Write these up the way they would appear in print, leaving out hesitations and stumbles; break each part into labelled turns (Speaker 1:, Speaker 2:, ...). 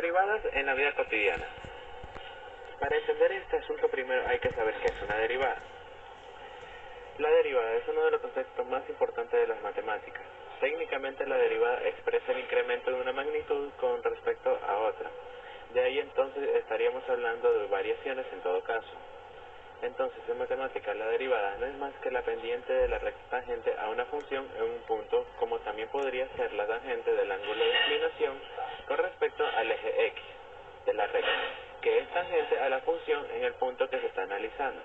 Speaker 1: Derivadas en la vida cotidiana. Para entender este asunto primero hay que saber qué es una derivada. La derivada es uno de los conceptos más importantes de las matemáticas. Técnicamente la derivada expresa el incremento de una magnitud con respecto a otra. De ahí entonces estaríamos hablando de variaciones en todo caso. Entonces en matemáticas la derivada no es más que la pendiente de la recta tangente a una función en un punto, como también podría ser la tangente del ángulo de inclinación con respecto al eje X de la recta, que es tangente a la función en el punto que se está analizando.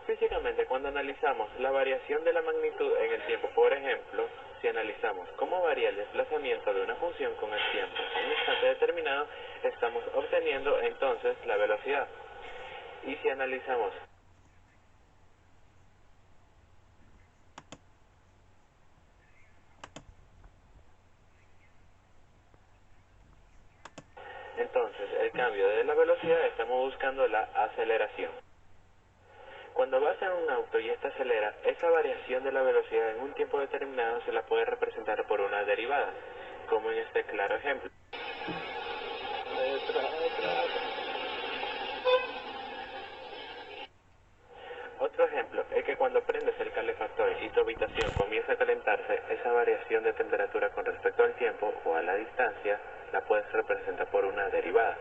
Speaker 1: Físicamente, cuando analizamos la variación de la magnitud en el tiempo, por ejemplo, si analizamos cómo varía el desplazamiento de una función con el tiempo en un instante determinado, estamos obteniendo entonces la velocidad. Y si analizamos entonces el cambio de la velocidad, estamos buscando la aceleración. Cuando vas en un auto y éste acelera, esa variación de la velocidad en un tiempo determinado se la puede representar por una derivada, como en este claro ejemplo. Otro ejemplo es que cuando prendes el calefactor y tu habitación comienza a calentarse, esa variación de temperatura con respecto al tiempo o a la distancia la puedes representar por una derivada.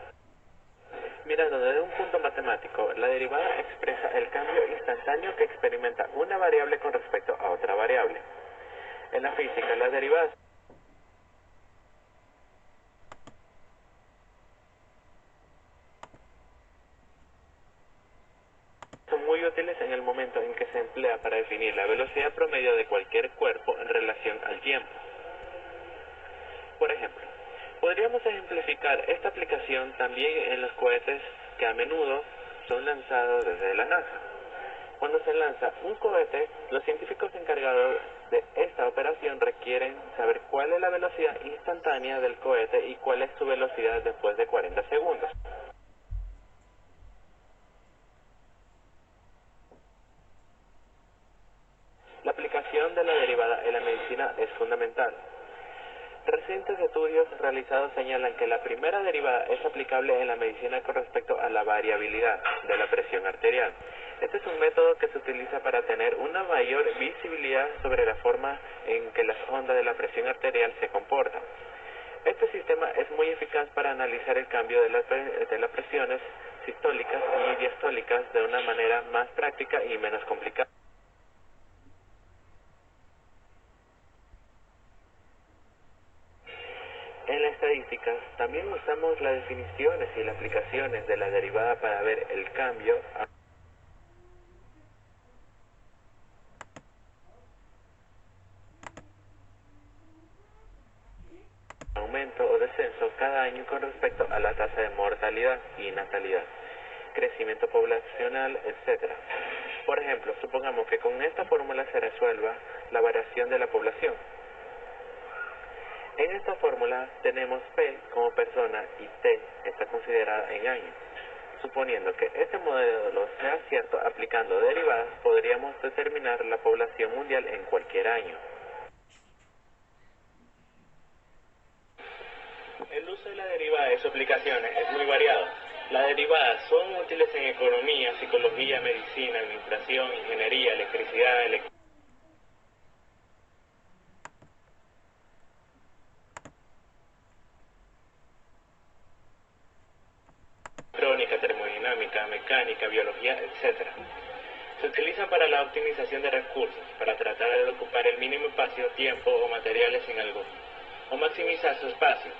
Speaker 1: Mirando desde un punto matemático, la derivada expresa el cambio instantáneo que experimenta una variable con respecto a otra variable. En la física, las derivadas son muy útiles en el momento en que se emplea para definir la velocidad promedio de cualquier cuerpo en relación al tiempo. Por ejemplo, podríamos ejemplificar esta aplicación también en los cohetes que a menudo son lanzados desde la NASA. Cuando se lanza un cohete, los científicos encargados de esta operación requieren saber cuál es la velocidad instantánea del cohete y cuál es su velocidad después de 40 segundos. La aplicación de la derivada en la medicina es fundamental. Recientes estudios realizados señalan que la primera derivada es aplicable en la medicina con respecto a la variabilidad de la presión arterial. Este es un método que se utiliza para tener una mayor visibilidad sobre la forma en que las ondas de la presión arterial se comportan. Este sistema es muy eficaz para analizar el cambio de las presiones sistólicas y diastólicas de una manera más práctica y menos complicada. En la estadística también usamos las definiciones y las aplicaciones de la derivada para ver el cambio, aumento o descenso cada año con respecto a la tasa de mortalidad y natalidad, crecimiento poblacional, etc. Por ejemplo, supongamos que con esta fórmula se resuelva la variación de la población. En esta fórmula tenemos P como persona y T está considerada en años. Suponiendo que este modelo sea cierto aplicando derivadas, podríamos determinar la población mundial en cualquier año. El uso de la derivada y sus aplicaciones es muy variado. Las derivadas son útiles en economía, psicología, medicina, administración, ingeniería, electricidad, electrónica, termodinámica, mecánica, biología, etc. Se utiliza para la optimización de recursos, para tratar de ocupar el mínimo espacio, tiempo o materiales en algo, o maximizar su espacio.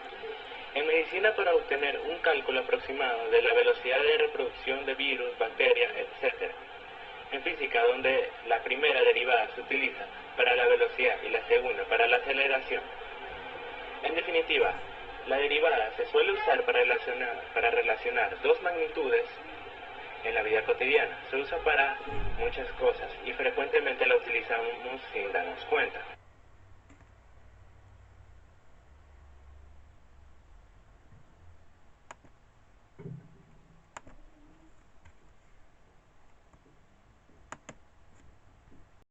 Speaker 1: En medicina, para obtener un cálculo aproximado de la velocidad de reproducción de virus, bacterias, etc. En física, donde la primera derivada se utiliza para la velocidad y la segunda para la aceleración. En definitiva, la derivada se suele usar para relacionar dos magnitudes en la vida cotidiana. Se usa para muchas cosas y frecuentemente la utilizamos sin darnos cuenta.